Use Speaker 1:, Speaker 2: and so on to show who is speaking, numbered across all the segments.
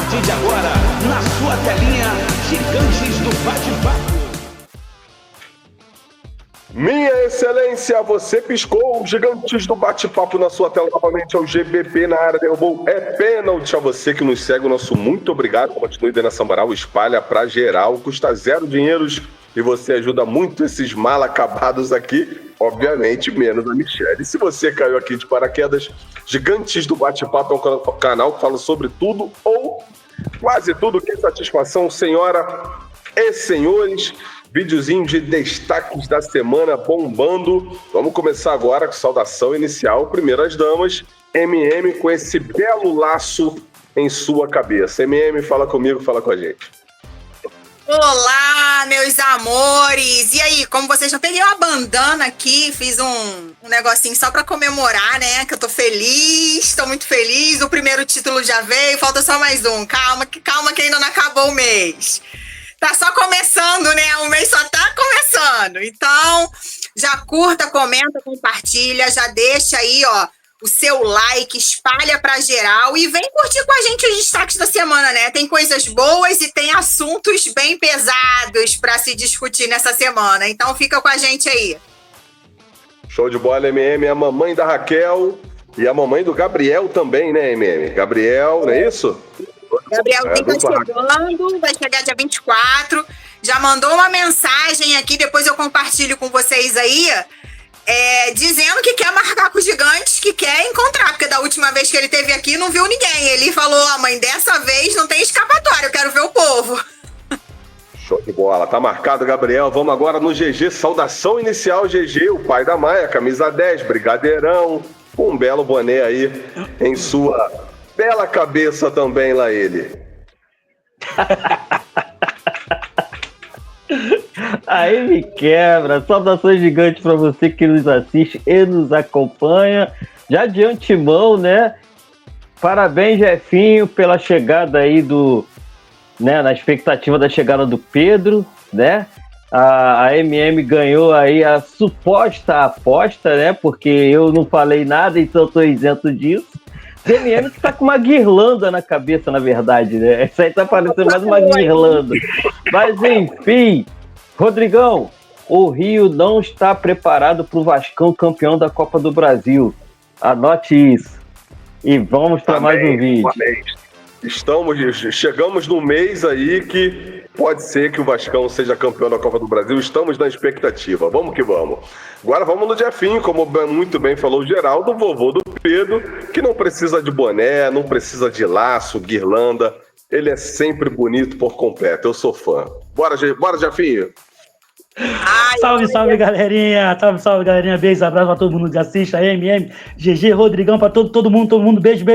Speaker 1: partir de agora, na sua telinha, Gigantes do Bate-Papo.
Speaker 2: Minha excelência, você piscou, Gigantes do Bate-Papo na sua tela novamente, é o GBP na área, derrubou, é pênalti. A você que nos segue, o nosso muito obrigado, continue dando essa moral, espalha pra geral, custa 0 dinheiros e você ajuda muito esses mal acabados aqui, obviamente menos a Michelle. E se você caiu aqui de paraquedas, Gigantes do Bate-Papo é um canal que fala sobre tudo ou quase tudo. Que satisfação, senhora e senhores. Videozinho de destaques da semana bombando. Vamos começar agora com saudação inicial. Primeiro as damas. MM com esse belo laço em sua cabeça. MM, fala comigo, fala com a gente.
Speaker 3: Olá, meus amores! E aí, como vocês já peguei uma bandana aqui, fiz um negocinho só pra comemorar, né? Que eu tô feliz, tô muito feliz. O primeiro título já veio, falta só mais um. Calma que ainda não acabou o mês. Tá só começando, né? O mês só tá começando. Então, já curta, comenta, compartilha, já deixa aí, ó, o seu like, espalha pra geral e vem curtir com a gente os destaques da semana, né? Tem coisas boas e tem assuntos bem pesados pra se discutir nessa semana. Então, fica com a gente aí.
Speaker 2: Show de bola, MM. A mamãe da Raquel e a mamãe do Gabriel também, né, MM? Gabriel, não é isso?
Speaker 3: Gabrielzinho tá chegando, vai chegar dia 24. Já mandou uma mensagem aqui, depois eu compartilho com vocês aí, dizendo que quer marcar com os gigantes, que quer encontrar, porque da última vez que ele esteve aqui não viu ninguém. Ele falou, mãe, dessa vez não tem escapatória, eu quero ver o povo.
Speaker 2: Show de bola, tá marcado, Gabriel. Vamos agora no GG, saudação inicial, GG, o pai da Maia, camisa 10, brigadeirão, com um belo boné aí em sua bela cabeça também, lá ele.
Speaker 4: Aí me quebra. Saudações gigantes para você que nos assiste e nos acompanha. Já de antemão, né? Parabéns, Jefinho, pela chegada aí na expectativa da chegada do Pedro, né? A MM ganhou aí a suposta aposta, né? Porque eu não falei nada, então estou isento disso. MM que tá com uma guirlanda na cabeça, na verdade, né? Isso aí tá parecendo mais uma guirlanda. Mas, enfim, Rodrigão, o Rio não está preparado para o Vascão campeão da Copa do Brasil. Anote isso. E vamos para mais um vídeo.
Speaker 2: Chegamos num mês aí que pode ser que o Vascão seja campeão da Copa do Brasil. Estamos na expectativa. Vamos que vamos. Agora vamos no Jefinho, como muito bem falou o Geraldo, vovô do Pedro, que não precisa de boné, não precisa de laço, guirlanda. Ele é sempre bonito por completo. Eu sou fã. Bora, Jefinho.
Speaker 5: Salve, galerinha. Salve, galerinha. Beijo, abraço pra todo mundo que assiste. A MM, GG, Rodrigão, pra todo mundo. Beijo.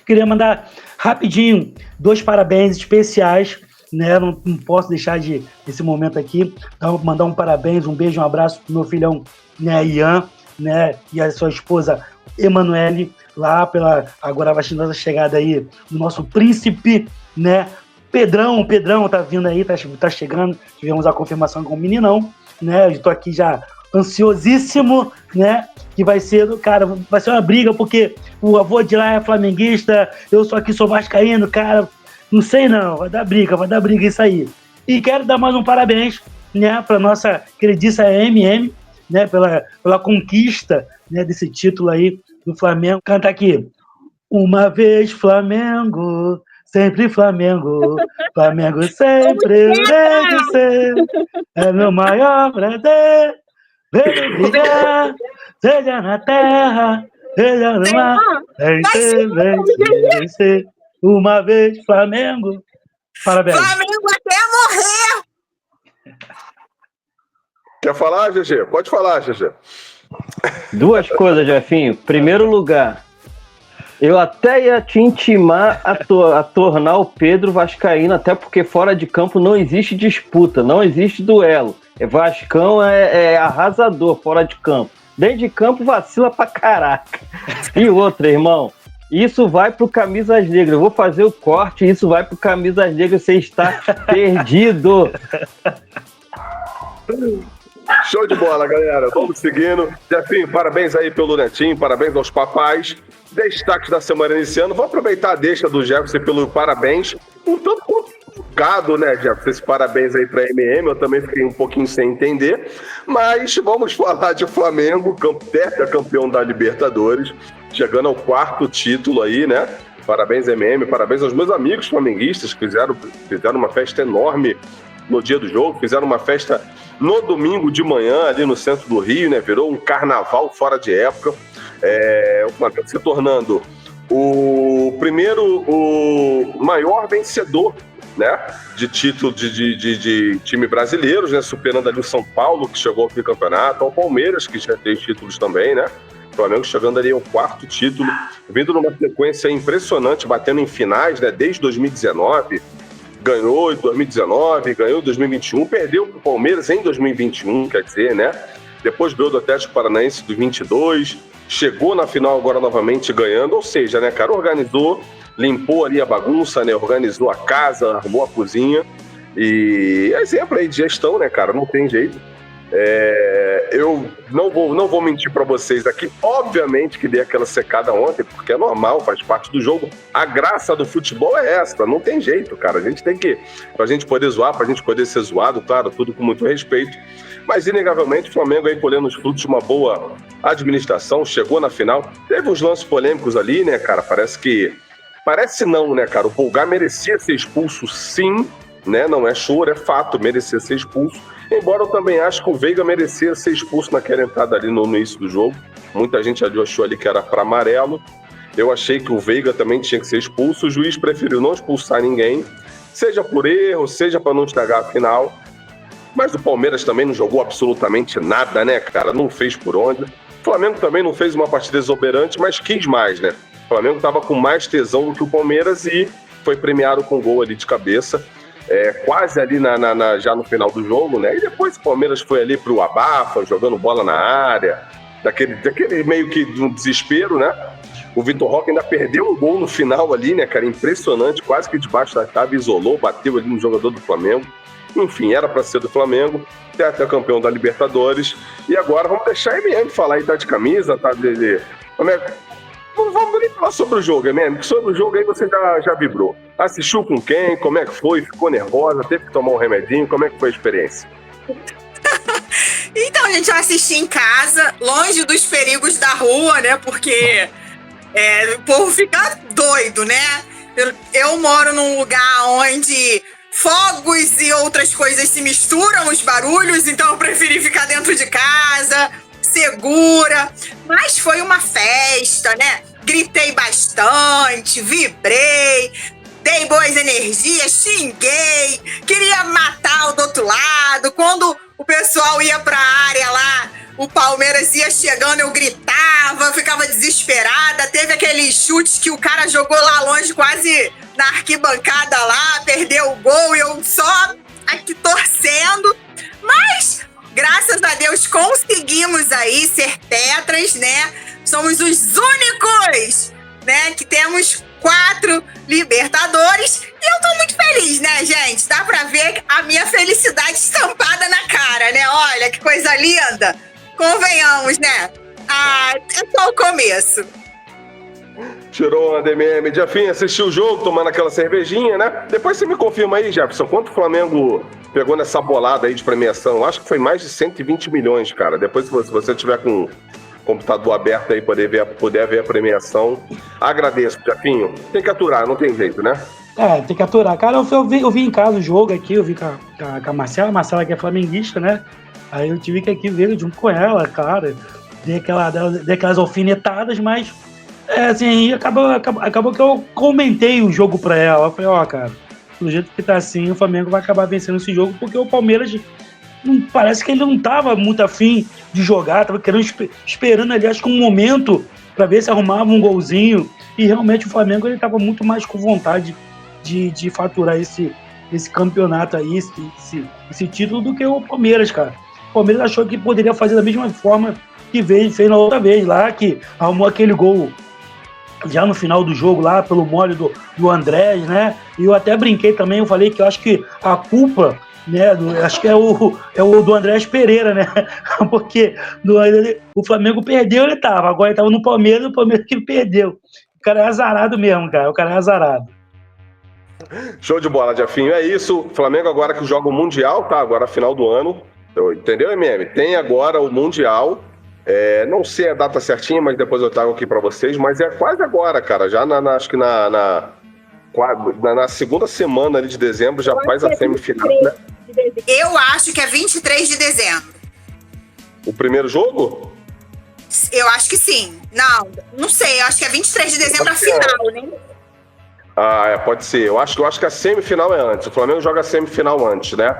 Speaker 5: Queria mandar rapidinho 2 parabéns especiais, né? Não posso deixar esse momento aqui. Então, mandar um parabéns, um beijo, um abraço pro meu filhão, né, Ian, né? E a sua esposa, Emanuele, lá pela agora vacinada chegada aí do nosso príncipe, né? Pedrão tá vindo aí, tá chegando. Tivemos a confirmação com o meninão, né? Eu tô aqui já ansiosíssimo, né? Que vai ser uma briga, porque o avô de lá é flamenguista, eu sou vascaíno, cara. Não sei não, vai dar briga isso aí. E quero dar mais um parabéns, né? Pra nossa queridíssima MM, né? Pela conquista, né? Desse título aí do Flamengo. Canta aqui. Uma vez Flamengo, sempre Flamengo, Flamengo sempre vencer, é meu maior prazer, ver brilhar, seja na terra, seja no mar, vencer, uma vez Flamengo, parabéns.
Speaker 3: Flamengo até morrer!
Speaker 2: Quer falar, GG? Pode falar, GG.
Speaker 4: 2 coisas, Jefinho. Primeiro lugar, eu até ia te intimar a tornar o Pedro vascaíno, até porque fora de campo não existe disputa, não existe duelo. Vascão é arrasador fora de campo. Dentro de campo vacila pra caraca. E outra, irmão, isso vai pro Camisas Negras. Eu vou fazer o corte, isso vai pro Camisas Negras. Você está perdido.
Speaker 2: Show de bola, galera. Vamos seguindo. Jefinho, parabéns aí pelo Netinho, parabéns aos papais. Destaques da semana iniciando. Vou aproveitar a deixa do Jefferson pelo parabéns. Um tanto complicado, né, Jefferson? Esse parabéns aí pra MM. Eu também fiquei um pouquinho sem entender. Mas vamos falar de Flamengo, campeão da Libertadores. Chegando ao 4º título aí, né? Parabéns, MM. Parabéns aos meus amigos flamenguistas que fizeram uma festa enorme no dia do jogo. Fizeram uma festa no domingo de manhã, ali no centro do Rio, né? Virou um carnaval fora de época. Se tornando o maior vencedor, né? De título de time brasileiros, né? Superando ali o São Paulo, que chegou ao campeonato, ao Palmeiras, que já tem títulos também, né? O Flamengo chegando ali ao 4º título, vindo numa sequência impressionante, batendo em finais, né? Desde 2019, ganhou em 2019, ganhou em 2021, perdeu para o Palmeiras em 2021, quer dizer, né? Depois ganhou do Atlético Paranaense de 22, chegou na final agora novamente ganhando, ou seja, né, cara, organizou, limpou ali a bagunça, né? Organizou a casa, arrumou a cozinha e exemplo aí de gestão, né, cara? Não tem jeito. Eu não vou mentir pra vocês aqui, obviamente que dei aquela secada ontem, porque é normal, faz parte do jogo. A graça do futebol é essa, não tem jeito, cara. A gente tem que, pra gente poder zoar, pra gente poder ser zoado, claro, tudo com muito respeito. Mas, inegavelmente, o Flamengo aí colhendo os frutos de uma boa administração, chegou na final. Teve uns lances polêmicos ali, né, cara? Parece não, né, cara? O Pulgar merecia ser expulso, sim, né? Não é choro, é fato, merecia ser expulso. Embora eu também acho que o Veiga merecia ser expulso naquela entrada ali no início do jogo. Muita gente achou ali que era para amarelo. Eu achei que o Veiga também tinha que ser expulso. O juiz preferiu não expulsar ninguém, seja por erro, seja para não estragar a final. Mas o Palmeiras também não jogou absolutamente nada, né, cara? Não fez por onde. O Flamengo também não fez uma partida exuberante, mas quis mais, né? O Flamengo estava com mais tesão do que o Palmeiras e foi premiado com gol ali de cabeça. Quase ali já no final do jogo, né? E depois o Palmeiras foi ali pro abafa, jogando bola na área, daquele meio que um desespero, né? O Vitor Roque ainda perdeu um gol no final ali, né, cara? Impressionante, quase que debaixo da trave, isolou, bateu ali no jogador do Flamengo. Enfim, era para ser do Flamengo, até campeão da Libertadores. E agora vamos deixar a MM falar aí, tá de camisa, tá de... Vamos nem falar sobre o jogo, MM, sobre o jogo aí você já vibrou. Assistiu com quem? Como é que foi? Ficou nervosa? Teve que tomar um remedinho? Como é que foi a experiência?
Speaker 3: Então, gente, eu assisti em casa, longe dos perigos da rua, né? Porque o povo fica doido, né? Eu moro num lugar onde fogos e outras coisas se misturam, os barulhos, então eu preferi ficar dentro de casa, segura. Mas foi uma festa, né? Gritei bastante, vibrei, dei boas energias, xinguei, queria matar o do outro lado. Quando o pessoal ia pra área lá, o Palmeiras ia chegando, eu gritava, ficava desesperada. Teve aqueles chutes que o cara jogou lá longe, quase na arquibancada lá, perdeu o gol e eu só aqui torcendo. Mas, graças a Deus, conseguimos aí ser tetras, né? Somos os únicos, né, que temos 4 Libertadores. E eu tô muito feliz, né, gente? Dá pra ver a minha felicidade estampada na cara, né? Olha, que coisa linda. Convenhamos, né? É só o começo.
Speaker 2: Tirou a DMM. Jefinho, assistiu o jogo, tomando aquela cervejinha, né? Depois você me confirma aí, Jefferson, quanto o Flamengo pegou nessa bolada aí de premiação? Acho que foi mais de 120 milhões, cara. Depois, se você tiver com o computador aberto aí, poder ver a premiação, agradeço, Jefinho. Tem que aturar, não tem jeito, né?
Speaker 5: Tem que aturar. Cara, eu vi em casa o jogo aqui, eu vi com a Marcela. A Marcela que é flamenguista, né? Aí eu tive que aqui ver junto com ela, cara. Dei aquelas alfinetadas, mas assim, acabou que eu comentei o jogo pra ela. Eu falei, cara, do jeito que tá assim, o Flamengo vai acabar vencendo esse jogo, porque o Palmeiras parece que ele não tava muito afim de jogar, tava esperando ali, acho que um momento pra ver se arrumava um golzinho, e realmente o Flamengo ele tava muito mais com vontade de faturar esse campeonato aí, esse título, do que o Palmeiras, cara. O Palmeiras achou que poderia fazer da mesma forma que fez na outra vez lá, que arrumou aquele gol já no final do jogo lá, pelo mole do Andrés, né? E eu até brinquei também, eu falei que eu acho que a culpa né? Acho que é o do Andrés Pereira, né? Porque o Flamengo perdeu, ele tava. Agora ele tava no Palmeiras, o Palmeiras que perdeu. O cara é azarado mesmo, cara. O cara é azarado.
Speaker 2: Show de bola, Jefinho. É isso. Flamengo agora que joga o Mundial, tá? Agora final do ano. Entendeu, MM? Tem agora o Mundial. Não sei a data certinha, mas depois eu trago aqui pra vocês. Mas é quase agora, cara. Já acho que na segunda semana ali de dezembro já faz a semifinal, né?
Speaker 3: Eu acho que é 23 de dezembro.
Speaker 2: O primeiro jogo?
Speaker 3: Eu acho que sim. Não sei. Eu acho que é 23 de dezembro a final, né?
Speaker 2: Pode ser. Eu acho que a semifinal é antes. O Flamengo joga a semifinal antes, né?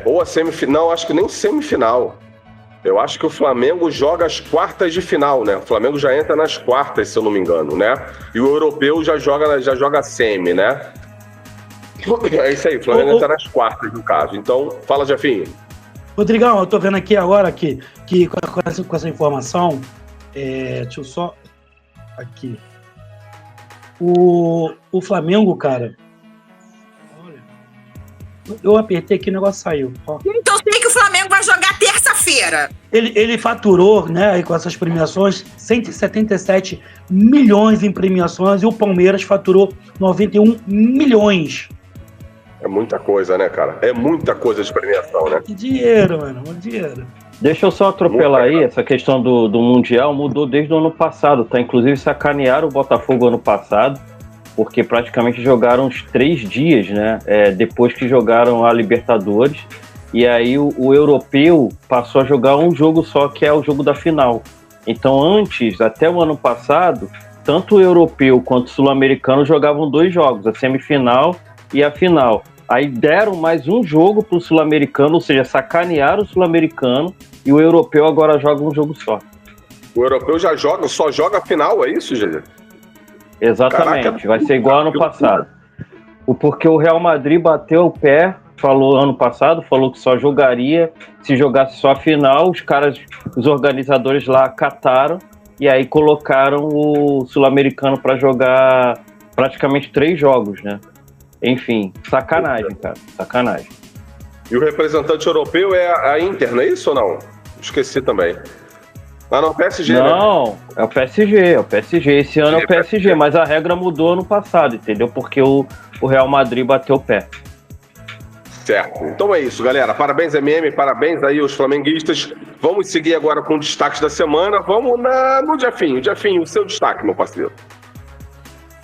Speaker 2: Ou a semifinal, acho que nem semifinal. Eu acho que o Flamengo joga as quartas de final, né? O Flamengo já entra nas quartas, se eu não me engano, né? E o europeu já joga a semi, né? É isso aí, o Flamengo entra nas quartas, no caso. Então, fala, Jefinho.
Speaker 5: Rodrigão, eu tô vendo aqui agora que com essa informação, deixa eu só... Aqui. O Flamengo, cara... Olha... Eu apertei aqui, o negócio saiu. Ó.
Speaker 3: Então eu sei que o Flamengo vai jogar terça-feira.
Speaker 5: Ele faturou, né, com essas premiações, 177 milhões em premiações e o Palmeiras faturou 91 milhões.
Speaker 2: É muita coisa, né, cara? É muita coisa de premiação, né?
Speaker 5: Que dinheiro, mano, muito dinheiro.
Speaker 4: Deixa eu só atropelar aí, essa questão do Mundial mudou desde o ano passado, tá? Inclusive sacanearam o Botafogo ano passado, porque praticamente jogaram uns 3 dias, né? Depois que jogaram a Libertadores. E aí o europeu passou a jogar um jogo só, que é o jogo da final. Então antes, até o ano passado, tanto o europeu quanto o sul-americano jogavam 2 jogos, a semifinal e a final. Aí deram mais um jogo pro sul-americano, ou seja, sacanearam o sul-americano, e o europeu agora joga um jogo só. O europeu só joga a final, é isso, GG? Exatamente, caraca, vai ser igual ano passado. Porque o Real Madrid bateu o pé, ano passado, falou que só jogaria se jogasse só a final. Os organizadores lá acataram e aí colocaram o sul-americano para jogar praticamente 3 jogos, né? Enfim, sacanagem, cara, sacanagem.
Speaker 2: E o representante europeu é a Inter, não é isso ou não? Esqueci também. Ah, não, PSG,
Speaker 4: não,
Speaker 2: né?
Speaker 4: É o PSG. Esse ano é o PSG, mas a regra mudou ano passado, entendeu? Porque o Real Madrid bateu o pé.
Speaker 2: Certo. Então é isso, galera. Parabéns, MM, parabéns aí aos flamenguistas. Vamos seguir agora com destaques da semana. Vamos no Jefinho. Jefinho, o seu destaque, meu parceiro.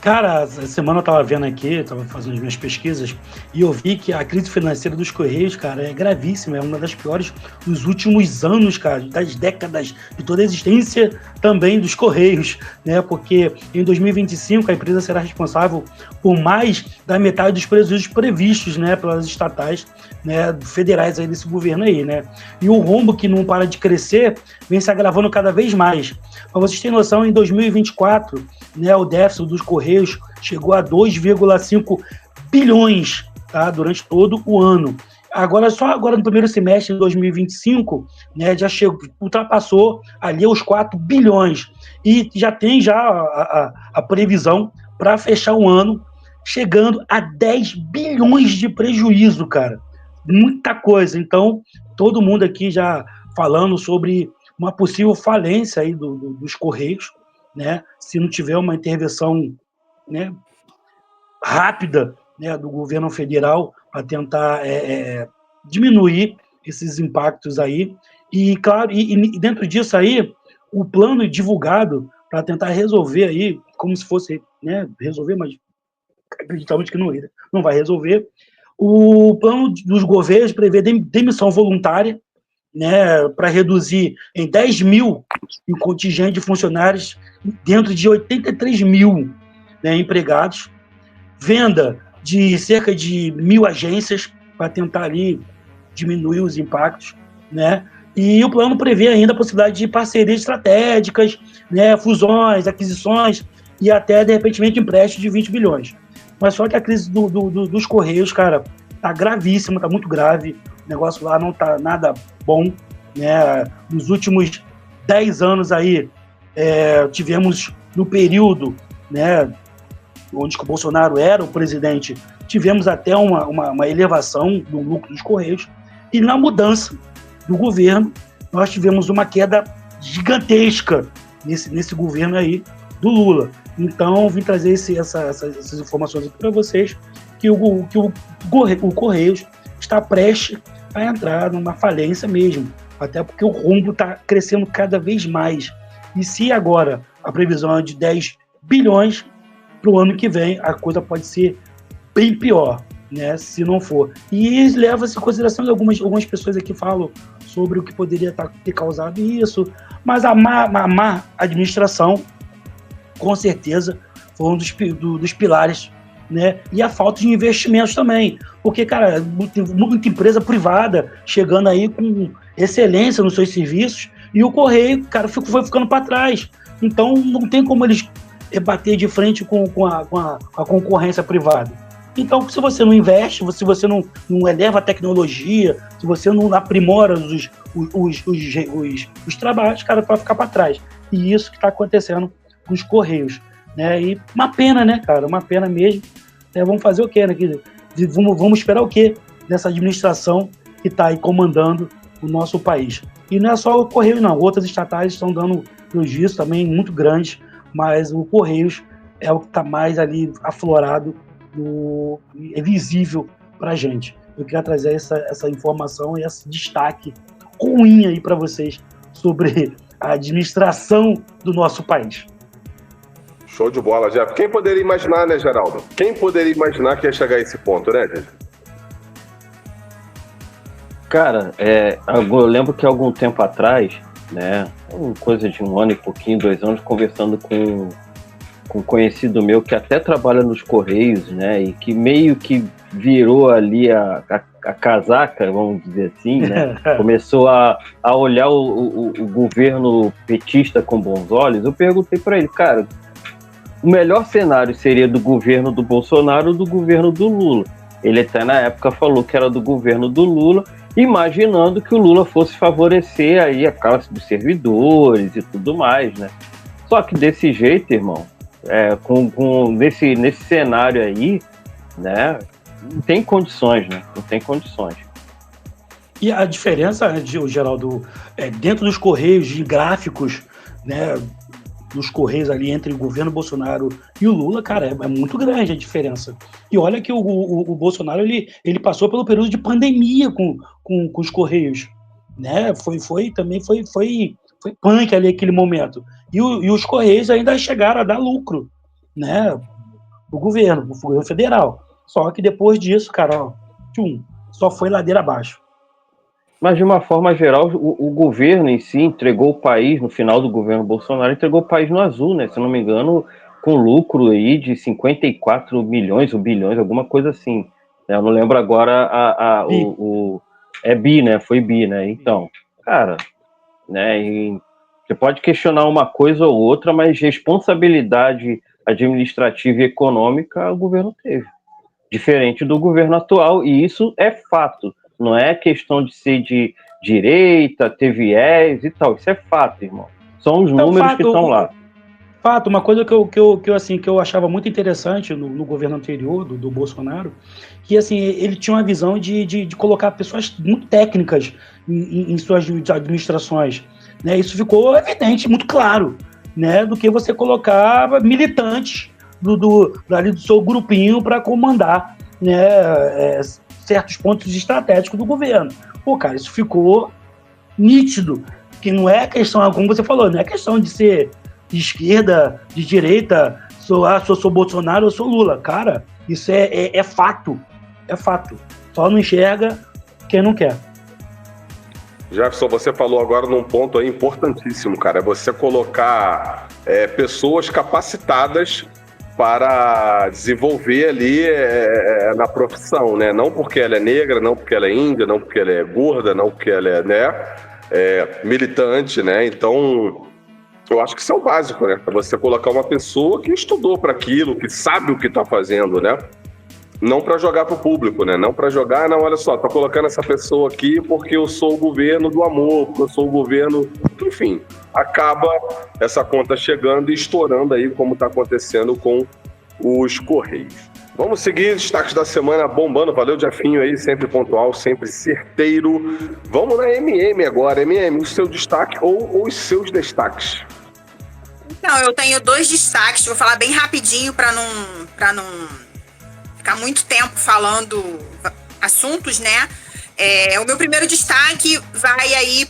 Speaker 5: Cara, essa semana eu tava vendo aqui, tava fazendo as minhas pesquisas, e eu vi que a crise financeira dos Correios, cara, é gravíssima, é uma das piores dos últimos anos, cara, das décadas, de toda a existência também dos Correios, né, porque em 2025 a empresa será responsável por mais da metade dos prejuízos previstos, né, pelas estatais, né, federais aí desse governo aí, né, e o rombo que não para de crescer vem se agravando cada vez mais. Para vocês terem noção, em 2024, né, o déficit dos Correios chegou a 2,5 bilhões, tá, durante todo o ano. Só agora no primeiro semestre de 2025, né, ultrapassou ali os 4 bilhões. E já tem a previsão para fechar o ano chegando a 10 bilhões de prejuízo, cara. Muita coisa. Então, todo mundo aqui já falando sobre uma possível falência aí dos Correios, né, se não tiver uma intervenção, né, rápida, né, do governo federal para tentar diminuir esses impactos aí. E, claro, e dentro disso aí, o plano divulgado para tentar resolver aí, como se fosse, né, resolver, mas acreditamos que não vai resolver. O plano dos governos prevê demissão voluntária, né, para reduzir em 10 mil o contingente de funcionários dentro de 83 mil, né, empregados, venda de cerca de 1.000 agências para tentar ali diminuir os impactos, né, e o plano prevê ainda a possibilidade de parcerias estratégicas, né, fusões, aquisições e até, de repente, empréstimo de 20 bilhões. Mas só que a crise dos Correios, cara, tá gravíssima, tá muito grave. O negócio lá não tá nada bom, né? Nos últimos 10 anos aí, tivemos no período, né, onde que o Bolsonaro era o presidente, tivemos até uma elevação do lucro dos Correios, e na mudança do governo, nós tivemos uma queda gigantesca nesse governo aí do Lula. Então, vim trazer essas informações aqui para vocês, que o Correios está prestes a entrar numa falência mesmo, até porque o rombo está crescendo cada vez mais. E se agora a previsão é de 10 bilhões, para o ano que vem a coisa pode ser bem pior, né, se não for. E leva-se em consideração, algumas pessoas aqui falam sobre o que poderia ter causado isso, mas a má administração, com certeza, foi um dos pilares, né? E a falta de investimentos também, porque, cara, muita empresa privada chegando aí com excelência nos seus serviços, e o Correio, cara, foi ficando para trás. Então, não tem como eles bater de frente com a concorrência privada. Então, se você não investe, se você não eleva a tecnologia, se você não aprimora os trabalhos, cara, vai ficar para trás. E isso que está acontecendo com os Correios, né? E uma pena, né, cara? Uma pena mesmo. Vamos fazer o quê, né? Vamos esperar o quê dessa administração que está aí comandando o nosso país? E não é só o Correio, não. Outras estatais estão dando prejuízo também muito grandes, mas o Correios é o que está mais ali aflorado, é visível para a gente. Eu queria trazer essa informação e esse destaque ruim aí para vocês sobre a administração do nosso país.
Speaker 2: Show de bola, Jeff. Quem poderia imaginar, né, Geraldo? Quem poderia imaginar que ia chegar a esse ponto, né, gente?
Speaker 4: Cara, eu lembro que algum tempo atrás, né, coisa de 1 ano e pouquinho, 2 anos, conversando com um conhecido meu que até trabalha nos Correios, né, e que meio que virou ali a casaca, vamos dizer assim, né, começou a olhar o governo petista com bons olhos. Eu perguntei para ele, cara, o melhor cenário seria do governo do Bolsonaro ou do governo do Lula? Ele até na época falou que era do governo do Lula, imaginando que o Lula fosse favorecer aí a classe dos servidores e tudo mais, né? Só que desse jeito, irmão, nesse cenário aí, né, não tem condições, né? Não tem condições.
Speaker 5: E a diferença, Geraldo, dentro dos Correios, de gráficos, né, dos Correios ali entre o governo Bolsonaro e o Lula, cara, é muito grande a diferença. E olha que o Bolsonaro, ele passou pelo período de pandemia com os Correios, né? Foi punk ali aquele momento. E os Correios ainda chegaram a dar lucro, né? O governo federal. Só que depois disso, cara, só foi ladeira abaixo.
Speaker 4: Mas, de uma forma geral, o governo em si entregou o país, no final do governo Bolsonaro, entregou o país no azul, né? Se eu não me engano, com lucro aí de 54 milhões ou bilhões, alguma coisa assim. Eu não lembro agora bi, né? Foi bi, né? Então, cara, né? Você pode questionar uma coisa ou outra, mas responsabilidade administrativa e econômica o governo teve. Diferente do governo atual, e isso é fato. Não é questão de ser de direita, ter viés e tal. Isso é fato, irmão. São os números que estão lá.
Speaker 5: Fato, uma coisa que eu achava muito interessante no governo anterior, do Bolsonaro, que assim, ele tinha uma visão de colocar pessoas muito técnicas em suas administrações. Né? Isso ficou evidente, muito claro, né? Do que você colocava militantes ali do seu grupinho para comandar, né? Certos pontos estratégicos do governo. Pô, cara, isso ficou nítido, que não é questão, como você falou, não é questão de ser de esquerda, de direita, sou Bolsonaro ou sou Lula. Cara, isso é fato. É fato. Só não enxerga quem não quer.
Speaker 2: Jefferson, você falou agora num ponto aí importantíssimo, cara. É você colocar pessoas capacitadas para desenvolver ali na profissão, né? Não porque ela é negra, não porque ela é índia, não porque ela é gorda, não porque ela é militante, né? Então, eu acho que isso é o básico, né? Para você colocar uma pessoa que estudou para aquilo, que sabe o que está fazendo, né? Não para jogar para o público, né? Não para jogar, não, olha só, tô colocando essa pessoa aqui porque eu sou o governo do amor, porque eu sou o governo... Enfim, acaba essa conta chegando e estourando aí, como está acontecendo com os Correios. Vamos seguir, destaques da semana bombando. Valeu, Jefinho aí, sempre pontual, sempre certeiro. Vamos na MM agora. MM, o seu destaque ou os seus destaques?
Speaker 3: Então, eu tenho 2 destaques, vou falar bem rapidinho para não ficar muito tempo falando assuntos, né? O meu primeiro destaque vai aí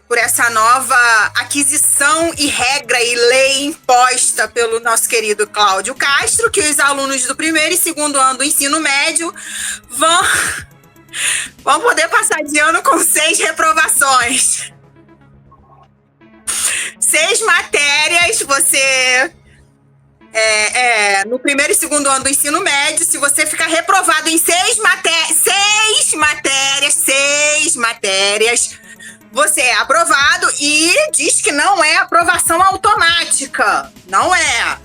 Speaker 3: por essa nova aquisição e regra e lei imposta pelo nosso querido Cláudio Castro, que os alunos do primeiro e segundo ano do ensino médio vão poder passar de ano com 6 reprovações. 6 matérias, você... no primeiro e segundo ano do ensino médio, se você ficar reprovado em 6 matérias, você é aprovado e diz que não é aprovação automática. Não é.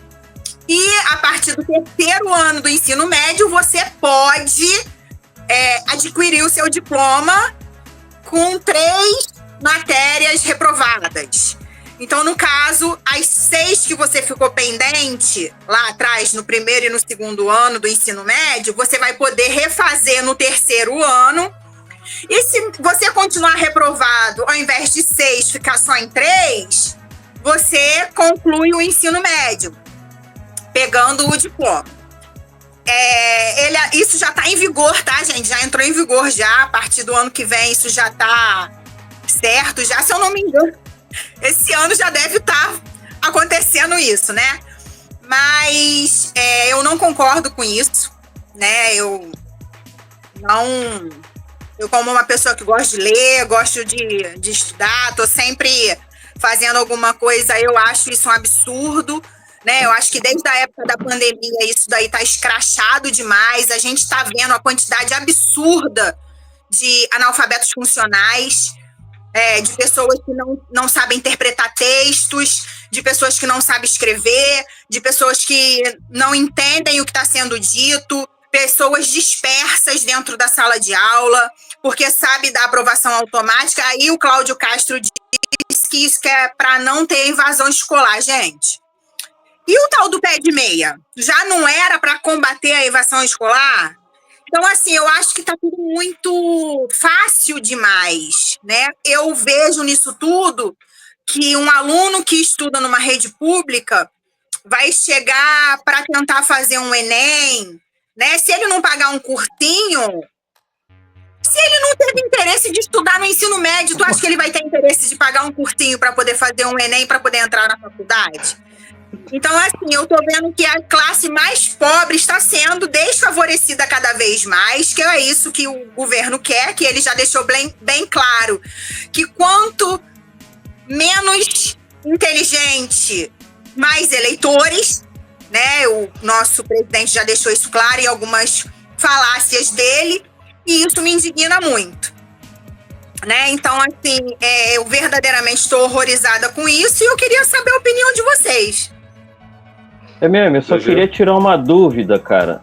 Speaker 3: E a partir do terceiro ano do ensino médio, você pode adquirir o seu diploma com 3 matérias reprovadas. Então, no caso, as 6 que você ficou pendente lá atrás, no primeiro e no segundo ano do ensino médio, você vai poder refazer no terceiro ano. E se você continuar reprovado, ao invés de 6 ficar só em 3, você conclui o ensino médio, pegando o diploma. Isso já está em vigor, tá, gente? Já entrou em vigor já. A partir do ano que vem, isso já está certo. Já, se eu não me engano, esse ano já deve estar acontecendo isso, né? Mas eu não concordo com isso, né? Eu, como uma pessoa que gosta de ler, gosto de estudar, tô sempre fazendo alguma coisa, eu acho isso um absurdo, né? Eu acho que desde a época da pandemia isso daí tá escrachado demais. A gente tá vendo a quantidade absurda de analfabetos funcionais, de pessoas que não sabem interpretar textos, de pessoas que não sabem escrever, de pessoas que não entendem o que está sendo dito, pessoas dispersas dentro da sala de aula, porque sabe da aprovação automática. Aí o Cláudio Castro diz que isso é para não ter invasão escolar, gente. E o tal do pé de meia? Já não era para combater a evasão escolar? Então, assim, eu acho que está tudo muito fácil demais, né? Eu vejo nisso tudo que um aluno que estuda numa rede pública vai chegar para tentar fazer um Enem, né? Se ele não pagar um cursinho, se ele não teve interesse de estudar no ensino médio, tu acha que ele vai ter interesse de pagar um cursinho para poder fazer um Enem, para poder entrar na faculdade? Então, assim, eu tô vendo que a classe mais pobre está sendo desfavorecida cada vez mais, que é isso que o governo quer, que ele já deixou bem claro, que quanto menos inteligente, mais eleitores, né? O nosso presidente já deixou isso claro em algumas falácias dele, e isso me indigna muito, né? Então, assim, eu verdadeiramente estou horrorizada com isso e eu queria saber a opinião de vocês.
Speaker 4: Mesmo, eu só queria tirar uma dúvida, cara.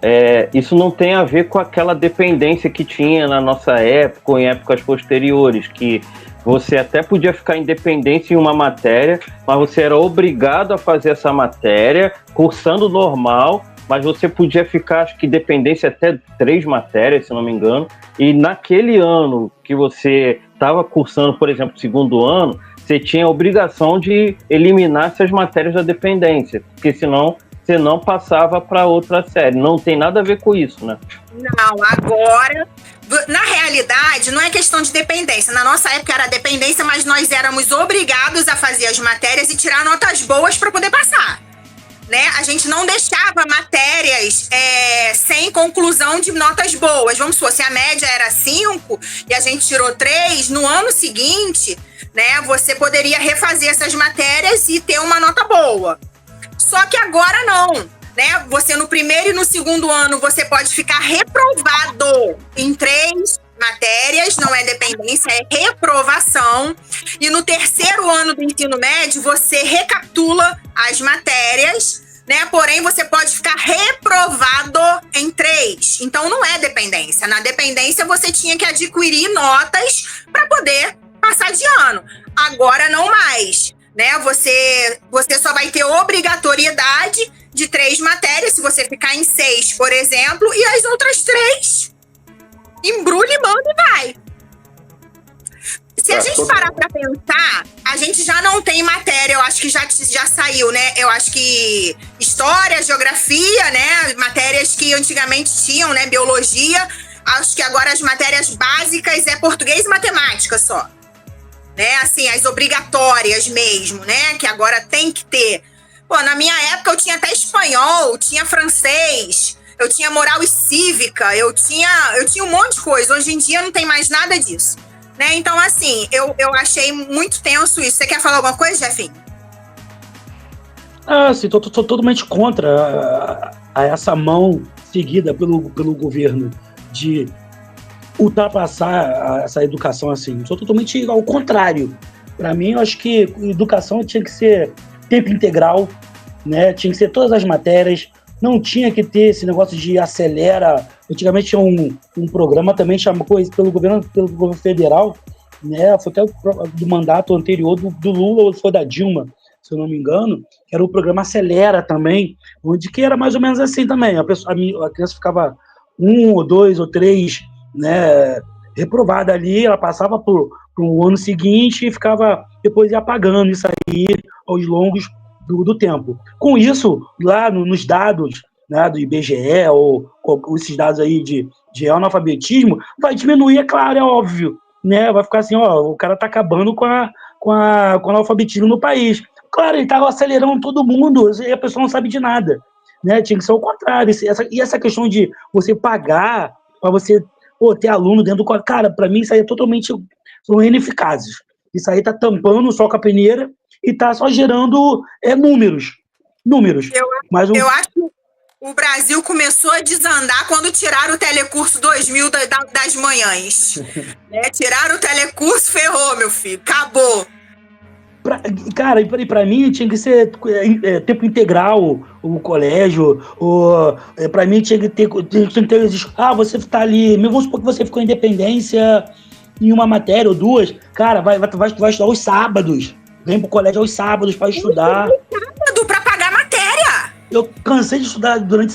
Speaker 4: Isso não tem a ver com aquela dependência que tinha na nossa época ou em épocas posteriores, que você até podia ficar independente em uma matéria, mas você era obrigado a fazer essa matéria, cursando normal, mas você podia ficar, acho que dependência até 3 matérias, se não me engano, e naquele ano que você estava cursando, por exemplo, segundo ano, você tinha a obrigação de eliminar essas matérias da dependência, porque senão você não passava para outra série. Não tem nada a ver com isso, né?
Speaker 3: Não, agora, na realidade, não é questão de dependência. Na nossa época era dependência, mas nós éramos obrigados a fazer as matérias e tirar notas boas para poder passar, né? A gente não deixava matérias sem conclusão de notas boas. Vamos supor, se a média era 5 e a gente tirou 3, no ano seguinte, né, você poderia refazer essas matérias e ter uma nota boa. Só que agora não, né? Você no primeiro e no segundo ano você pode ficar reprovado em 3 matérias, não é dependência, é reprovação. E no terceiro ano do ensino médio você recapitula as matérias, né? Porém, você pode ficar reprovado em 3. Então, não é dependência. Na dependência, você tinha que adquirir notas para poder passar de ano. Agora, não mais, né? Você só vai ter obrigatoriedade de 3 matérias, se você ficar em 6, por exemplo, e as outras 3, embrulha, manda e vai. Se a gente parar pra pensar, a gente já não tem matéria, eu acho que já saiu, né? Eu acho que história, geografia, né? Matérias que antigamente tinham, né? Biologia. Acho que agora as matérias básicas é português e matemática só. Né? Assim, as obrigatórias mesmo, né? Que agora tem que ter. Pô, na minha época eu tinha até espanhol, tinha francês, eu tinha moral e cívica, eu tinha um monte de coisa. Hoje em dia não tem mais nada disso. Né? Então, assim, eu achei muito tenso isso. Você quer falar alguma coisa, Jefinho?
Speaker 5: Sim, tô totalmente contra essa mão seguida pelo governo de ultrapassar essa educação assim. Sou totalmente ao contrário. Para mim, eu acho que educação tinha que ser tempo integral, né? Tinha que ser todas as matérias. Não tinha que ter esse negócio de acelera. Antigamente tinha um programa também chamado pelo governo federal, né? Foi até do mandato anterior do Lula, ou foi da Dilma, se eu não me engano, que era o programa Acelera também, onde que era mais ou menos assim também. A criança ficava 1 ou 2 ou 3, né, reprovada ali, ela passava pro ano seguinte e ficava, depois ia apagando isso aí aos longos do tempo. Com isso, lá nos dados, né, do IBGE ou esses dados aí de analfabetismo, vai diminuir, é claro, é óbvio, né? Vai ficar assim, ó, o cara tá acabando com o analfabetismo no país. Claro, ele tá acelerando todo mundo e a pessoa não sabe de nada, né? Tinha que ser o contrário. E essa questão de você pagar para você ter aluno dentro do... Cara, para mim isso aí é totalmente... São ineficazes. Isso aí tá tampando só com a peneira e tá só gerando números.
Speaker 3: Eu acho que o Brasil começou a desandar quando tiraram o Telecurso 2000 das manhãs. Né? Tiraram o Telecurso, ferrou, meu filho. Acabou.
Speaker 5: Cara, e pra mim tinha que ser tempo integral o colégio, pra mim tinha que ter você tá ali, vamos supor que você ficou em Independência em uma matéria ou 2, cara, vai estudar aos sábados, vem pro colégio aos sábados pra estudar.
Speaker 3: Sábado pra pagar matéria!
Speaker 5: Eu cansei de estudar durante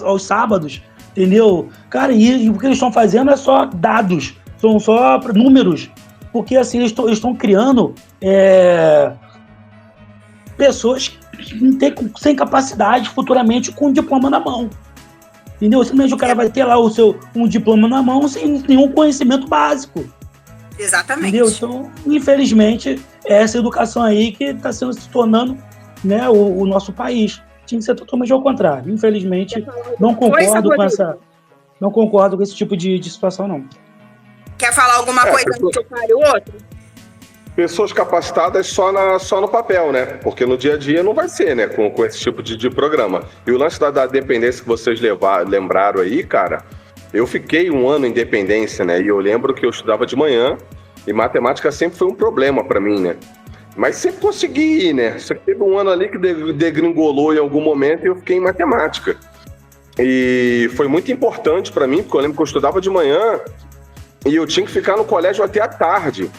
Speaker 5: aos sábados, entendeu? Cara, e o que eles estão fazendo é só dados, são só números. Porque assim, eles estão criando pessoas sem capacidade futuramente com um diploma na mão. Entendeu? Simplesmente o cara vai ter lá um diploma na mão sem nenhum conhecimento básico.
Speaker 3: Exatamente.
Speaker 5: Entendeu? Então, infelizmente, é essa educação aí que está se tornando, né, o nosso país. Tinha que ser totalmente ao contrário. Infelizmente, não concordo com esse tipo de situação, não.
Speaker 3: Quer falar alguma coisa antes que eu fale o outro?
Speaker 2: Pessoas capacitadas só no papel, né? Porque no dia a dia não vai ser, né? Com esse tipo de programa. E o lance da dependência que vocês lembraram aí, cara, eu fiquei 1 ano em dependência, né? E eu lembro que eu estudava de manhã e matemática sempre foi um problema para mim, né? Mas sempre consegui ir, né? Só que teve 1 ano ali que degringolou em algum momento e eu fiquei em matemática. E foi muito importante para mim, porque eu lembro que eu estudava de manhã e eu tinha que ficar no colégio até a tarde,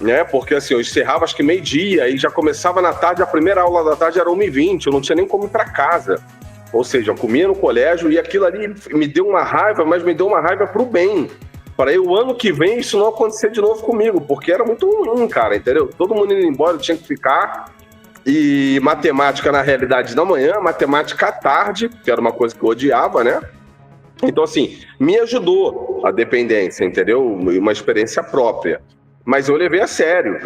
Speaker 2: né? Porque assim, eu encerrava acho que 12:00 e já começava na tarde, a primeira aula da tarde era 1:20, eu não tinha nem como ir para casa. Ou seja, eu comia no colégio e aquilo ali me deu uma raiva, mas me deu uma raiva pro bem. Para eu, o ano que vem, isso não acontecer de novo comigo, porque era muito ruim, cara, entendeu? Todo mundo indo embora, eu tinha que ficar. E matemática, na realidade, da manhã, matemática à tarde, que era uma coisa que eu odiava, né? Então, assim, me ajudou a dependência, entendeu? Uma experiência própria. Mas eu levei a sério,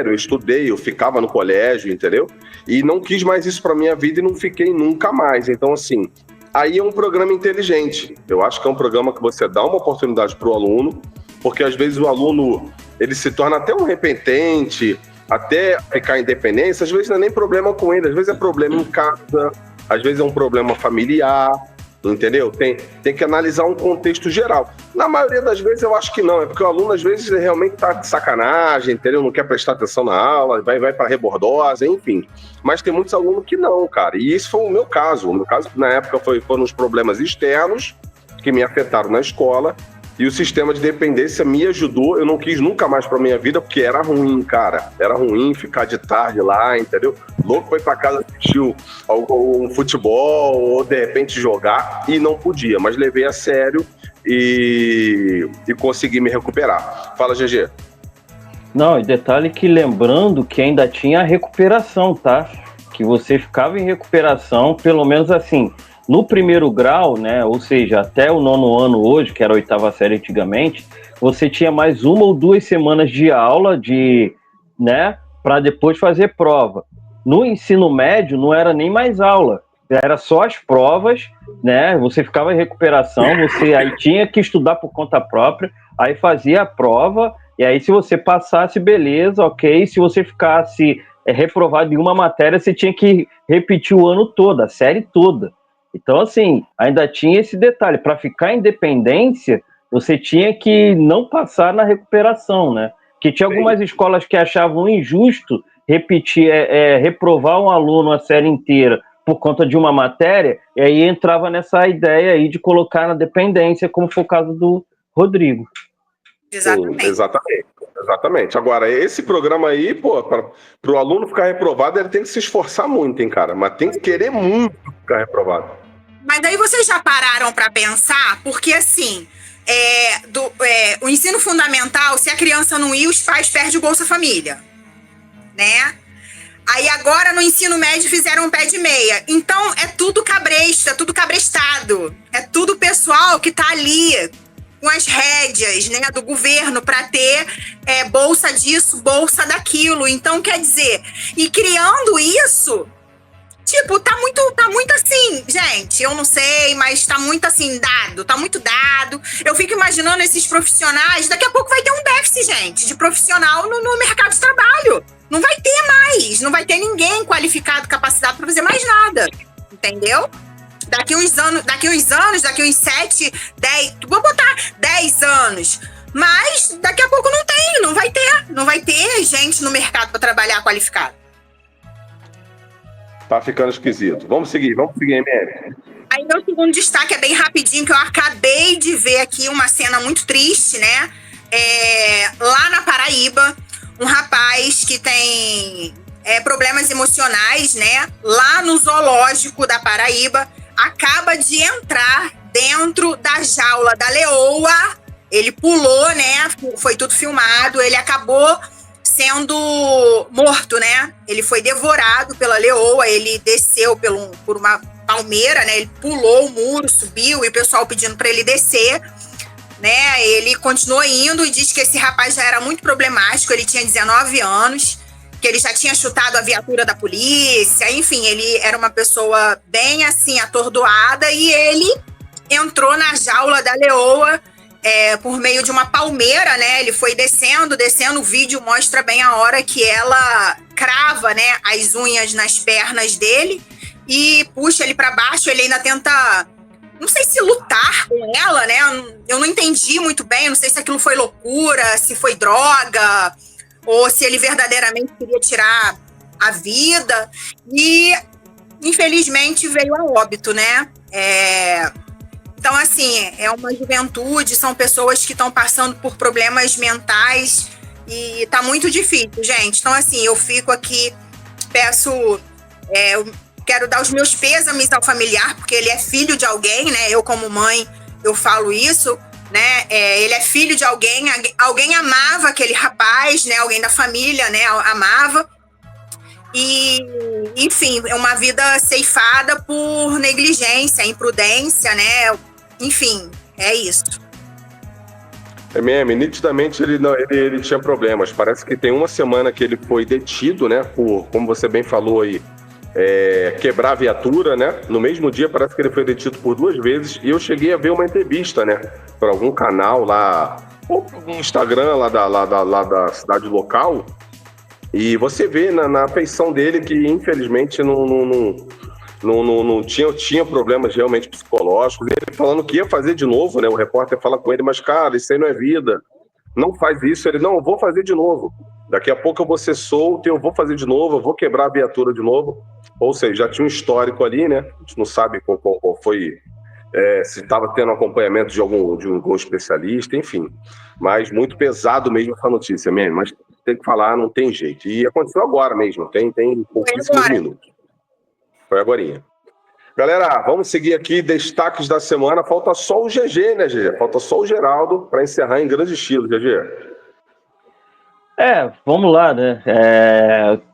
Speaker 2: eu estudei, eu ficava no colégio, entendeu? E não quis mais isso pra minha vida e não fiquei nunca mais. Então, assim, aí é um programa inteligente. Eu acho que é um programa que você dá uma oportunidade pro aluno, porque às vezes o aluno, ele se torna até um repetente, até ficar independência, às vezes não é nem problema com ele, às vezes é problema em casa, às vezes é um problema familiar, entendeu? Tem que analisar um contexto geral. Na maioria das vezes eu acho que não, é porque o aluno às vezes realmente tá de sacanagem, entendeu? Não quer prestar atenção na aula, vai pra rebordosa, enfim. Mas tem muitos alunos que não, cara, e esse foi o meu caso. O meu caso, na época, foram os problemas externos que me afetaram na escola, E o sistema de dependência me ajudou. Eu não quis nunca mais pra minha vida, porque era ruim, cara. Era ruim ficar de tarde lá, entendeu? Louco foi pra casa assistir um futebol ou de repente jogar e não podia. Mas levei a sério e consegui me recuperar. Fala, GG.
Speaker 4: Não, e detalhe que lembrando que ainda tinha a recuperação, tá? Que você ficava em recuperação, pelo menos assim, no primeiro grau, né? Ou seja, até o 9º ano hoje, que era a 8ª série antigamente, você tinha mais 1 ou 2 semanas de aula, né? Para depois fazer prova. No ensino médio não era nem mais aula, era só as provas, né? Você ficava em recuperação, você aí tinha que estudar por conta própria, aí fazia a prova, e aí se você passasse, beleza, ok. Se você ficasse reprovado em uma matéria, você tinha que repetir o ano todo, a série toda. Então, assim, ainda tinha esse detalhe. Para ficar em dependência, você tinha que não passar na recuperação, né? Porque tinha algumas escolas que achavam injusto reprovar um aluno a série inteira por conta de uma matéria, e aí entrava nessa ideia aí de colocar na dependência, como foi o caso do Rodrigo.
Speaker 3: Exatamente.
Speaker 2: Sim, exatamente. Agora, esse programa aí, pô, para o aluno ficar reprovado, ele tem que se esforçar muito, hein, cara? Mas tem que querer muito ficar reprovado.
Speaker 3: Mas daí vocês já pararam para pensar? Porque, assim, o ensino fundamental, se a criança não ir, os pais perdem o Bolsa Família, né? Aí agora no ensino médio fizeram um pé de meia. Então é tudo cabresto, é tudo cabrestado. É tudo pessoal que tá ali com as rédeas, né, do governo para ter bolsa disso, bolsa daquilo. Então, quer dizer, e criando isso, tipo, tá muito assim, gente, eu não sei, mas tá muito assim, tá muito dado. Eu fico imaginando esses profissionais, daqui a pouco vai ter um déficit, gente, de profissional no mercado de trabalho. Não vai ter mais, não vai ter ninguém qualificado, capacitado para fazer mais nada, entendeu? Daqui uns 7, 10, vou botar 10 anos, mas daqui a pouco não vai ter gente no mercado para trabalhar qualificado.
Speaker 2: Tá ficando esquisito. Vamos seguir, MM.
Speaker 3: Aí meu segundo destaque é bem rapidinho, que eu acabei de ver aqui uma cena muito triste, né? Lá na Paraíba, um rapaz que tem problemas emocionais, né? Lá no zoológico da Paraíba, acaba de entrar dentro da jaula da leoa. Ele pulou, né? Foi tudo filmado. Ele acabou sendo morto, né? Ele foi devorado pela leoa. Ele desceu por uma palmeira, né? Ele pulou o muro, subiu, e o pessoal pedindo para ele descer, né? Ele continuou indo e diz que esse rapaz já era muito problemático. Ele tinha 19 anos, que ele já tinha chutado a viatura da polícia, enfim, ele era uma pessoa bem assim, atordoada, e ele entrou na jaula da leoa por meio de uma palmeira, né? Ele foi descendo, o vídeo mostra bem a hora que ela crava, né, as unhas nas pernas dele e puxa ele para baixo. Ele ainda tenta, não sei se lutar com ela, né? Eu não entendi muito bem, não sei se aquilo foi loucura, se foi droga, ou se ele verdadeiramente queria tirar a vida, e infelizmente veio a óbito, né? Então, assim, é uma juventude, são pessoas que estão passando por problemas mentais e tá muito difícil, gente. Então, assim, eu fico aqui, eu quero dar os meus pêsames ao familiar, porque ele é filho de alguém, né? Eu, como mãe, eu falo isso, né? Ele é filho de alguém amava aquele rapaz, né? Alguém da família, né? Amava. E, enfim, é uma vida ceifada por negligência, imprudência, né? Enfim, é isso.
Speaker 2: Nitidamente ele tinha problemas. Parece que tem uma semana que ele foi detido, né? Por, como você bem falou aí, quebrar a viatura, né? No mesmo dia parece que ele foi detido por 2 vezes, e eu cheguei a ver uma entrevista, né? Para algum canal lá, ou para algum Instagram lá da cidade local, e você vê na feição dele que infelizmente não tinha problemas realmente psicológicos. Ele falando que ia fazer de novo, né? O repórter fala com ele, mas cara, isso aí não é vida, não faz isso. Ele, não, eu vou fazer de novo. Daqui a pouco eu vou ser solto, eu vou fazer de novo, eu vou quebrar a viatura de novo. Ou seja, já tinha um histórico ali, né? A gente não sabe qual foi se estava tendo acompanhamento de algum especialista, enfim. Mas muito pesado mesmo essa notícia, mesmo. Mas tem que falar, não tem jeito. E aconteceu agora mesmo, tem pouquíssimos minutos. Foi agorinha. Galera, vamos seguir aqui, destaques da semana. Falta só o GG, né, GG? Falta só o Geraldo para encerrar em grande estilo, GG.
Speaker 4: Vamos lá, né?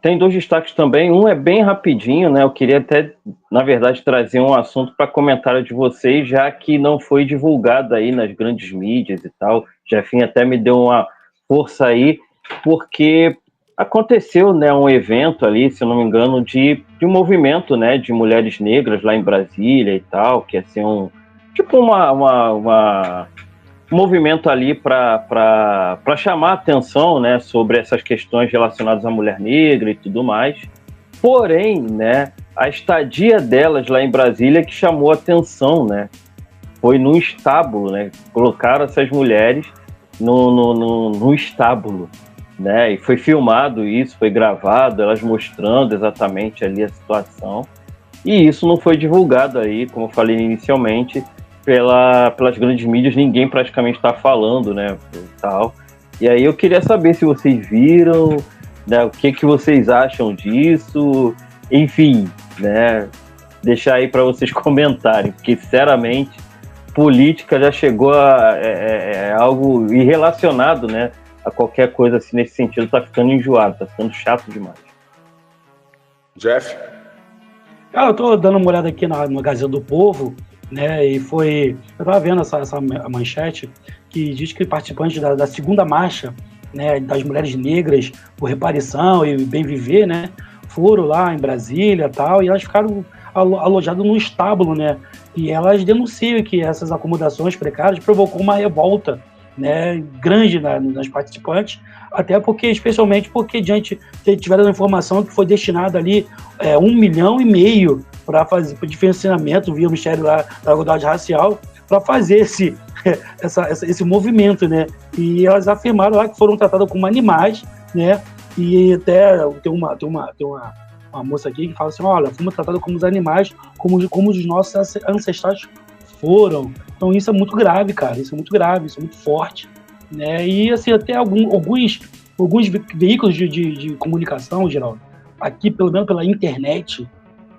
Speaker 4: Tem 2 destaques também. Um é bem rapidinho, né? Eu queria até, na verdade, trazer um assunto para comentário de vocês, já que não foi divulgado aí nas grandes mídias e tal. Jefinho até me deu uma força aí, porque aconteceu, né, um evento ali, se eu não me engano, de um movimento, né, de mulheres negras lá em Brasília e tal, que ia ser um movimento ali para chamar a atenção, né, sobre essas questões relacionadas à mulher negra e tudo mais. Porém, né, a estadia delas lá em Brasília que chamou a atenção, né, foi no estábulo, né, colocaram essas mulheres no estábulo, né, e foi filmado isso, foi gravado, elas mostrando exatamente ali a situação, e isso não foi divulgado aí, como eu falei inicialmente, pelas grandes mídias, ninguém praticamente está falando, né, e tal. E aí eu queria saber se vocês viram, né, o que vocês acham disso, enfim, né, deixar aí para vocês comentarem, porque, sinceramente, política já chegou a algo irrelacionado, né, a qualquer coisa assim, nesse sentido, tá ficando enjoado, tá ficando chato demais.
Speaker 2: Jeff?
Speaker 5: Eu tô dando uma olhada aqui no Gazeta do Povo, né, e eu tava vendo essa manchete que diz que participantes da segunda marcha, né, das mulheres negras por reparação e bem viver, né, foram lá em Brasília e tal, e elas ficaram alojadas num estábulo, né, e elas denunciam que essas acomodações precárias provocou uma revolta, né, grande nas participantes, até porque, especialmente porque tiveram a informação que foi destinado ali 1,5 milhão para fazer de financiamento via o Ministério da Igualdade Racial para fazer esse movimento, né? E elas afirmaram lá que foram tratadas como animais, né? E até tem uma moça aqui que fala assim, olha, fomos tratados como os animais, como os nossos ancestrais foram. Então isso é muito grave, cara, isso é muito grave, isso é muito forte, né? E assim, até alguns veículos de comunicação, Geraldo, aqui pelo menos pela internet,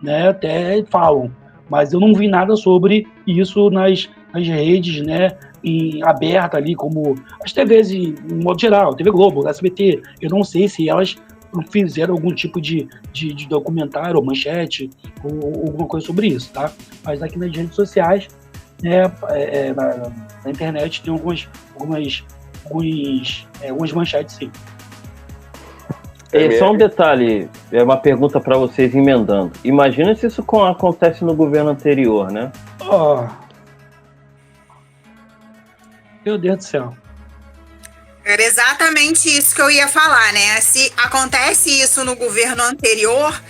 Speaker 5: né, até falam, mas eu não vi nada sobre isso nas redes, né, aberta ali, como as TVs em modo geral, TV Globo, SBT, eu não sei se elas fizeram algum tipo de documentário ou manchete ou alguma coisa sobre isso, tá? Mas aqui nas redes sociais, né, na internet tem algumas manchetes, sim.
Speaker 4: Só um detalhe, é uma pergunta para vocês emendando. Imagina se isso acontece no governo anterior, né?
Speaker 5: Meu Deus do céu.
Speaker 3: Era exatamente isso que eu ia falar, né? Se acontece isso no governo anterior,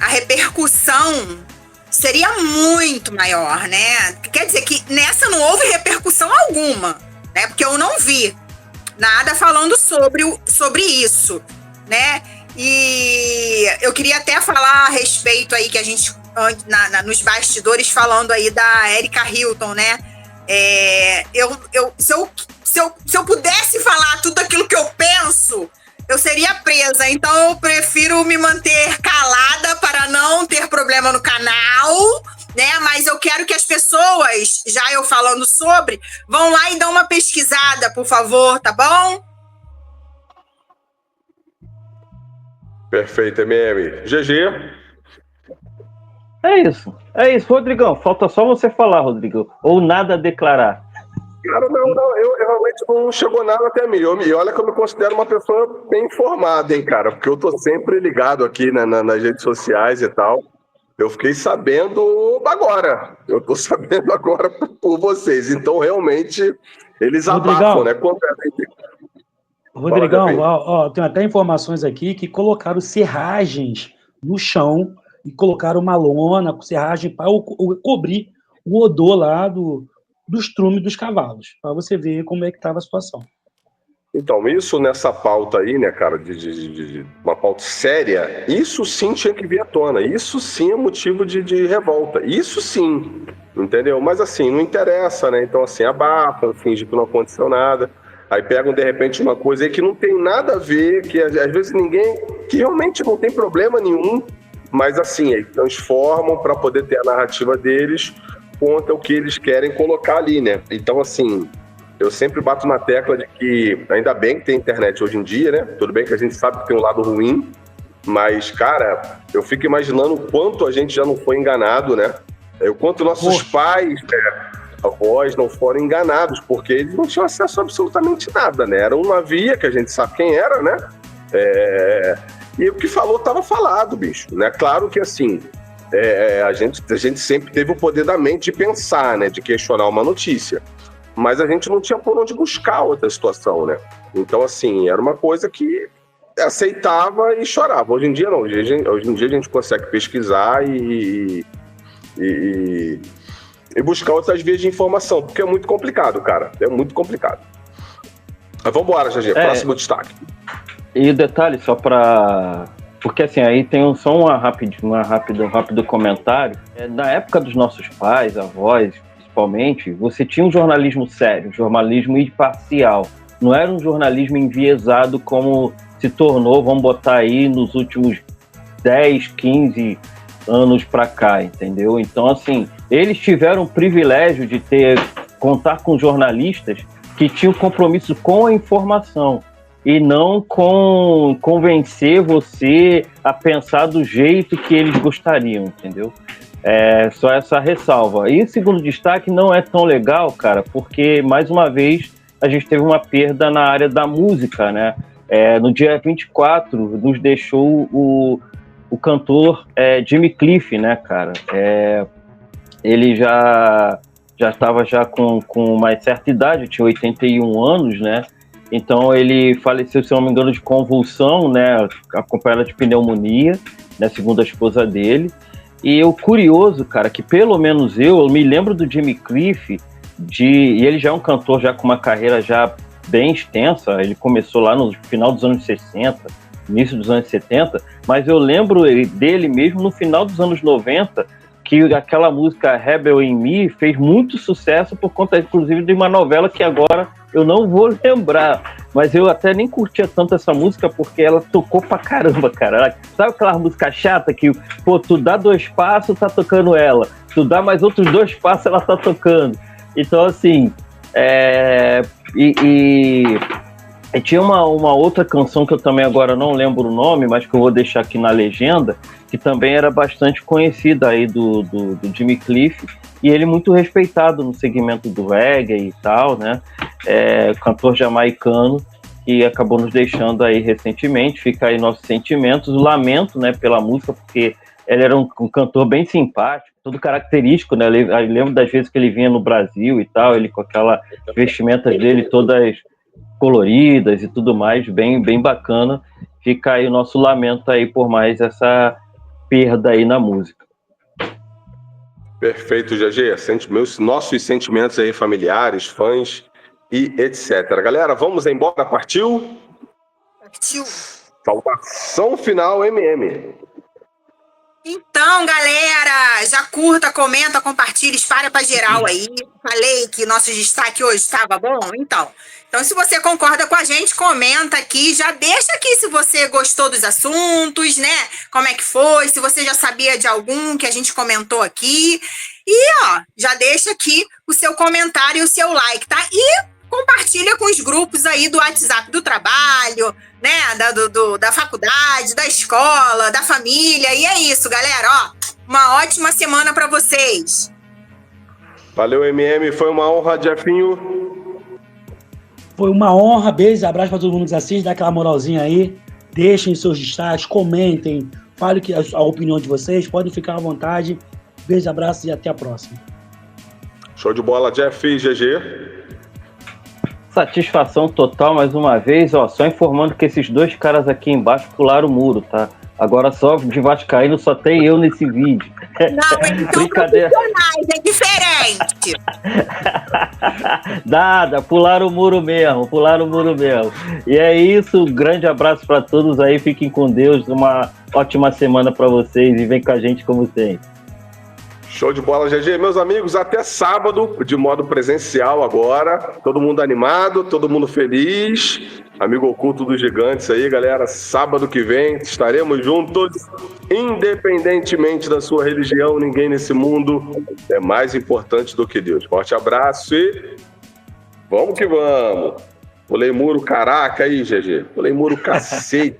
Speaker 3: a repercussão seria muito maior, né? Quer dizer que nessa não houve repercussão alguma, né? Porque eu não vi nada falando sobre isso, né? E eu queria até falar a respeito aí que a gente, nos bastidores, falando aí da Erika Hilton, né? Se eu pudesse falar tudo aquilo que eu penso, eu seria presa. Então eu prefiro me manter calada para não ter problema no canal, né? Mas eu quero que as pessoas, já eu falando sobre, vão lá e dão uma pesquisada, por favor, tá bom?
Speaker 2: Perfeito, MM. GG.
Speaker 4: É isso, Rodrigão. Falta só você falar, Rodrigo. Ou nada a declarar.
Speaker 2: Cara, não, eu realmente não chegou nada até mim. E olha que eu me considero uma pessoa bem informada, hein, cara, porque eu tô sempre ligado aqui nas redes sociais e tal. Eu fiquei sabendo agora. Eu tô sabendo agora por vocês. Então, realmente, eles abafam, né?
Speaker 5: Rodrigão, ó, tem até informações aqui que colocaram serragens no chão e colocaram uma lona com serragem para cobrir o odor lá do estrume dos cavalos, para você ver como é que estava a situação.
Speaker 2: Então, isso nessa pauta aí, né, cara, de uma pauta séria, isso sim tinha que vir à tona, isso sim é motivo de revolta, isso sim. entendeu? Mas assim, não interessa, né? Então assim, abafa, finge que não aconteceu nada. Aí pegam, de repente, uma coisa aí que não tem nada a ver, que às vezes ninguém... Que realmente não tem problema nenhum, mas assim, aí transformam para poder ter a narrativa deles contra o que eles querem colocar ali, né? Então assim, eu sempre bato na tecla de que ainda bem que tem internet hoje em dia, né? Tudo bem que a gente sabe que tem um lado ruim, mas, cara, eu fico imaginando o quanto a gente já não foi enganado, né? O quanto nossos pais, avós, não foram enganados, porque eles não tinham acesso a absolutamente nada, né? Era uma via que a gente sabe quem era, né? E o que falou estava falado, bicho, né? Claro que, assim, a gente sempre teve o poder da mente de pensar, né? De questionar uma notícia. Mas a gente não tinha por onde buscar outra situação, né? Então, assim, era uma coisa que aceitava e chorava. Hoje em dia, não. Hoje em dia a gente consegue pesquisar e buscar outras vias de informação, porque é muito complicado, cara. É muito complicado. Mas vamos embora, GG. Próximo destaque.
Speaker 4: E o detalhe, só para... Porque assim, aí tem só um rápido comentário. Na época dos nossos pais, avós, principalmente, você tinha um jornalismo sério, um jornalismo imparcial. Não era um jornalismo enviesado como se tornou, vamos botar aí, nos últimos 10, 15 anos para cá, entendeu? Então, assim, eles tiveram o privilégio de contar com jornalistas que tinham compromisso com a informação e não com convencer você a pensar do jeito que eles gostariam, entendeu? Só essa ressalva. E o segundo destaque não é tão legal, cara, porque, mais uma vez, a gente teve uma perda na área da música, né? No dia 24, nos deixou o cantor Jimmy Cliff, né, cara? Ele já estava com uma certa idade, tinha 81 anos, né? Então ele faleceu, se não me engano, de convulsão, né? Acompanhada de pneumonia, né? Segundo a esposa dele. E o curioso, cara, que pelo menos eu me lembro do Jimmy Cliff, e ele já é um cantor já com uma carreira já bem extensa, ele começou lá no final dos anos 60, início dos anos 70, mas eu lembro dele mesmo no final dos anos 90, que aquela música Rebel in Me fez muito sucesso por conta, inclusive, de uma novela que agora eu não vou lembrar, mas eu até nem curtia tanto essa música porque ela tocou pra caramba, cara. Sabe aquela música chata que, pô, tu dá 2 passos, tá tocando ela, tu dá mais outros 2 passos, ela tá tocando. Então, assim, e tinha uma outra canção que eu também agora não lembro o nome, mas que eu vou deixar aqui na legenda, que também era bastante conhecida aí do Jimmy Cliff, e ele muito respeitado no segmento do reggae e tal, né? Cantor jamaicano, que acabou nos deixando aí recentemente. Fica aí nossos sentimentos, o lamento, né, pela música, porque ele era um cantor bem simpático, todo característico, né? Eu lembro das vezes que ele vinha no Brasil e tal, ele com aquela vestimentas dele todas coloridas e tudo mais, bem, bem bacana. Fica aí o nosso lamento aí por mais essa perda aí na música.
Speaker 2: Perfeito, GG. Nossos sentimentos aí, familiares, fãs e etc. Galera, vamos embora? Partiu?
Speaker 3: Partiu.
Speaker 2: Saudação final, MM.
Speaker 3: Então, galera, já curta, comenta, compartilha, espalha pra geral aí. Falei que nosso destaque hoje estava bom? Então, se você concorda com a gente, comenta aqui, já deixa aqui se você gostou dos assuntos, né? Como é que foi, se você já sabia de algum que a gente comentou aqui. E, já deixa aqui o seu comentário e o seu like, tá? E compartilha com os grupos aí do WhatsApp do trabalho, né? Da faculdade, da escola, da família. E é isso, galera. Uma ótima semana para vocês.
Speaker 2: Valeu, MM. Foi uma honra, Jefinho.
Speaker 5: Foi uma honra. Beijo, abraço para todo mundo que assiste. Dá aquela moralzinha aí. Deixem seus destaques, comentem. Falem a opinião de vocês. Podem ficar à vontade. Beijo, abraço e até a próxima.
Speaker 2: Show de bola, Jeff e GG.
Speaker 4: Satisfação total, mais uma vez, só informando que esses 2 caras aqui embaixo pularam o muro, tá? Agora só de vascaíno só tem eu nesse vídeo.
Speaker 3: Não, eles são profissionais, é diferente.
Speaker 4: Nada, pularam o muro mesmo. E é isso, um grande abraço para todos aí, fiquem com Deus, uma ótima semana para vocês e vem com a gente como sempre.
Speaker 2: Show de bola, GG. Meus amigos, até sábado, de modo presencial agora. Todo mundo animado, todo mundo feliz. Amigo oculto dos gigantes aí, galera. Sábado que vem estaremos juntos. Independentemente da sua religião, ninguém nesse mundo é mais importante do que Deus. Forte abraço e vamos que vamos. Pulei muro caraca aí, GG. Pulei muro cacete.